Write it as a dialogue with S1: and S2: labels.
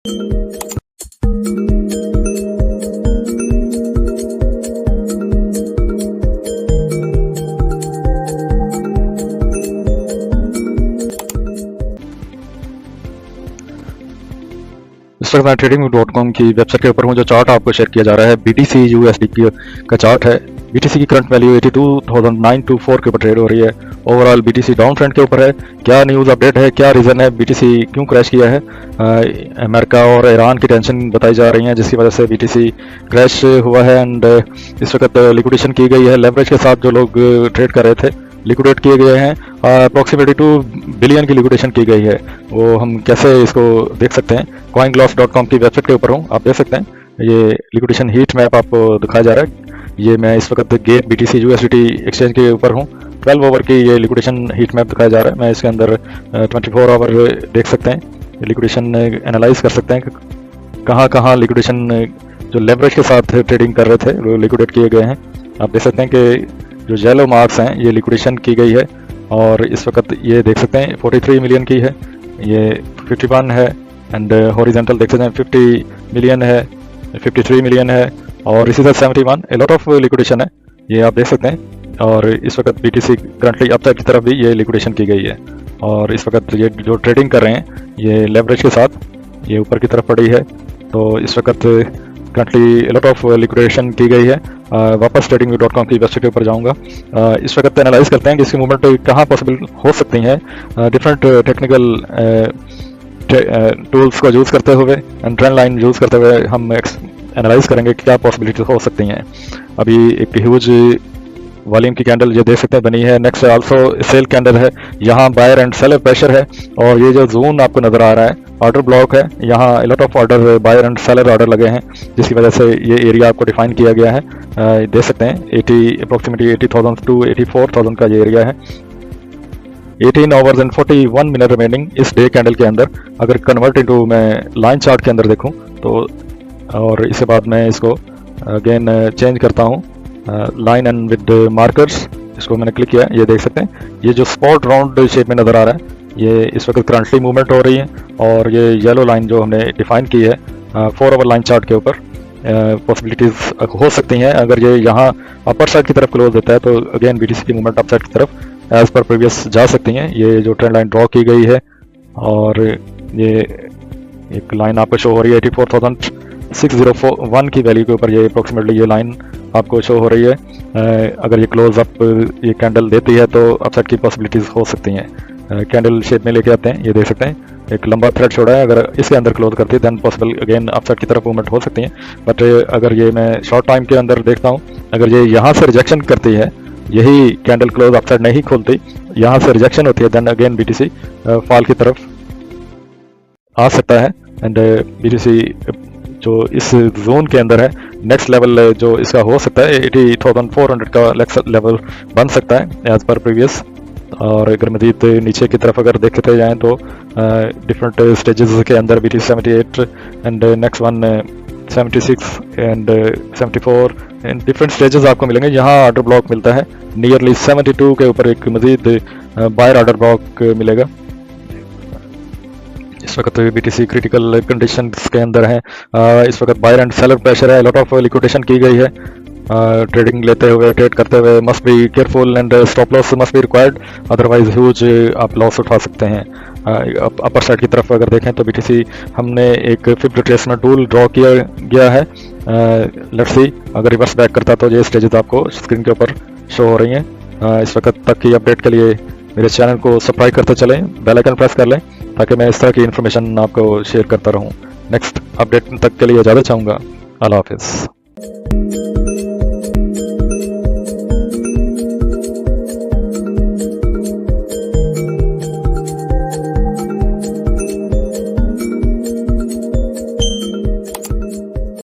S1: इस वक्त मैं trading.com की वेबसाइट के ऊपर हूँ। जो चार्ट आपको शेयर किया जा रहा है BTC USD का चार्ट है। BTC की करंट वैल्यू 82,924 के ऊपर ट्रेड हो रही है। ओवरऑल BTC डाउन ट्रेंड के ऊपर है। क्या न्यूज़ अपडेट है, क्या रीज़न है, BTC क्यों क्रैश किया है? अमेरिका और ईरान की टेंशन बताई जा रही है जिसकी वजह से BTC क्रैश हुआ है। एंड इस वक्त लिक्विडेशन की गई है। लेवरेज के साथ जो लोग ट्रेड कर रहे थे लिक्विडेट किए गए हैं। अप्रोक्सीमेटली 2 बिलियन की लिक्विडेशन की गई है। वो हम कैसे इसको देख सकते हैं? coingloss.com की वेबसाइट के ऊपर हूँ, आप देख सकते हैं। ये लिक्विडेशन हीट मैप आपको दिखाया जा रहा है। ये मैं इस वक्त गेट BTC USDT एक्सचेंज के ऊपर हूँ। 12 ओवर की ये लिक्विडेशन हीट मैप दिखाया जा रहा है। मैं इसके अंदर 24 आवर देख सकते हैं। लिक्विडेशन एनालाइज कर सकते हैं कि कहाँ कहाँ लिक्विडेशन जो लेवरेज के साथ ट्रेडिंग कर रहे थे वो लिक्विडेट किए गए हैं। आप देख सकते हैं कि जो येलो मार्क्स हैं ये लिक्विडेशन की गई है। और इस वक्त ये देख सकते हैं 43 मिलियन की है, ये 51 है। एंड हॉरिजॉन्टल देख सकते हैं 50 मिलियन है, 53 मिलियन है और इसी तरह 71। ए लॉट ऑफ लिक्विडेशन है, ये आप देख सकते हैं। और इस वक्त BTC करंटली अपसाइड की तरफ भी ये लिक्विडेशन की गई है। और इस वक्त ये जो ट्रेडिंग कर रहे हैं ये लेवरेज के साथ ये ऊपर की तरफ पड़ी है। तो इस वक्त करंटली लॉट ऑफ लिक्विडेशन की गई है। वापस trading.com की वेबसाइट के ऊपर जाऊंगा। इस वक्त एनालाइज करते हैं कि इसकी मूवमेंट कहाँ पॉसिबल हो सकती है। डिफरेंट टेक्निकल टूल्स को यूज़ करते हुए एंड ट्रेंड लाइन यूज़ करते हुए हम एनालाइज करेंगे कि क्या पॉसिबिलिटी हो सकती हैं। अभी एक ह्यूज वॉल्यूम की कैंडल ये देख सकते हैं बनी है। नेक्स्ट आल्सो सेल कैंडल है, यहाँ बायर एंड सेलर प्रेशर है। और ये जो जोन आपको नजर आ रहा है ऑर्डर ब्लॉक है, यहाँ lot of order buyer and seller order लगे हैं जिसकी वजह से ये एरिया आपको डिफाइन किया गया है। देख सकते हैं अप्रोक्सीमेटली 80,000 टू 84,000 का ये एरिया है। 18 आवर्स एंड 41 मिनट रिमेनिंग इस डे कैंडल के अंदर। अगर कन्वर्ट इनटू मैं लाइन चार्ट के अंदर देखूं तो, और इसके बाद मैं इसको अगेन चेंज करता हूं लाइन एंड विद मार्कर्स, इसको मैंने क्लिक किया। ये देख सकते हैं ये जो स्पॉट राउंड शेप में नज़र आ रहा है ये इस वक्त करंटली मूवमेंट हो रही है। और ये येलो लाइन जो हमने डिफाइन की है 4 आवर लाइन चार्ट के ऊपर पॉसिबिलिटीज़ हो सकती हैं। अगर ये यहाँ अपर साइड की तरफ क्लोज होता है तो अगेन BTC की मूवमेंट अप साइड की तरफ एज पर प्रीवियस जा सकती हैं। ये जो ट्रेंड लाइन ड्रॉ की गई है और ये एक लाइन आपको शो हो रही है 84,601 की वैल्यू के ऊपर। ये अप्रोक्सीमेटली ये लाइन आपको शो हो रही है। अगर ये क्लोज अप ये कैंडल देती है तो अपसाइड की पॉसिबिलिटीज़ हो सकती हैं। कैंडल शेप में लेके आते हैं, ये देख सकते हैं एक लंबा थ्रेड छोड़ा है। अगर इसके अंदर क्लोज करती है दैन पॉसिबल अगेन अपसाइड की तरफ मूवमेंट हो सकती है। बट अगर ये मैं शॉर्ट टाइम के अंदर देखता हूँ, अगर ये यहाँ से रिजेक्शन करती है, यही कैंडल क्लोज अपसाइड नहीं खोलती, यहाँ से रिजेक्शन होती है, देन अगेन BTC फॉल की तरफ आ सकता है। एंड BTC जो इस जोन के अंदर है नेक्स्ट लेवल जो इसका हो सकता है 80,400 का नेक्स्ट लेवल बन सकता है एज पर प्रीवियस। और अगर मजीद नीचे की तरफ अगर देखते जाएं तो डिफरेंट स्टेजेस के अंदर BTC 78 and next one 76 and 74 and different stages आपको मिलेंगे। यहाँ ऑर्डर ब्लॉक मिलता है नियरली 72 के ऊपर एक मजीद बायर ऑर्डर ब्लॉक मिलेगा। इस वक्त BTC क्रिटिकल कंडीशंस के अंदर है। इस वक्त बायर एंड सेलर प्रेशर है, लॉट ऑफ लिक्विडेशन की गई है। ट्रेडिंग लेते हुए ट्रेड करते हुए must be careful and stop loss must be required, otherwise huge आप लॉस उठा सकते हैं। अपर साइड की तरफ अगर देखें तो BTC हमने एक फिफ्थ रिट्रेसमेंट टूल ड्रॉ किया गया है। लेट्स सी अगर रिवर्स बैक करता तो ये स्टेजेस आपको स्क्रीन के ऊपर शो हो रही हैं। इस वक्त तक की अपडेट के लिए मेरे चैनल को सब्सक्राइब करते चलें, बेल आइकन प्रेस कर लें ताकि मैं इस तरह की इन्फॉर्मेशन आपको शेयर करता रहूं। नेक्स्ट अपडेट तक के लिए इजाज़त चाहूँगा। अल्लाह हाफिज़।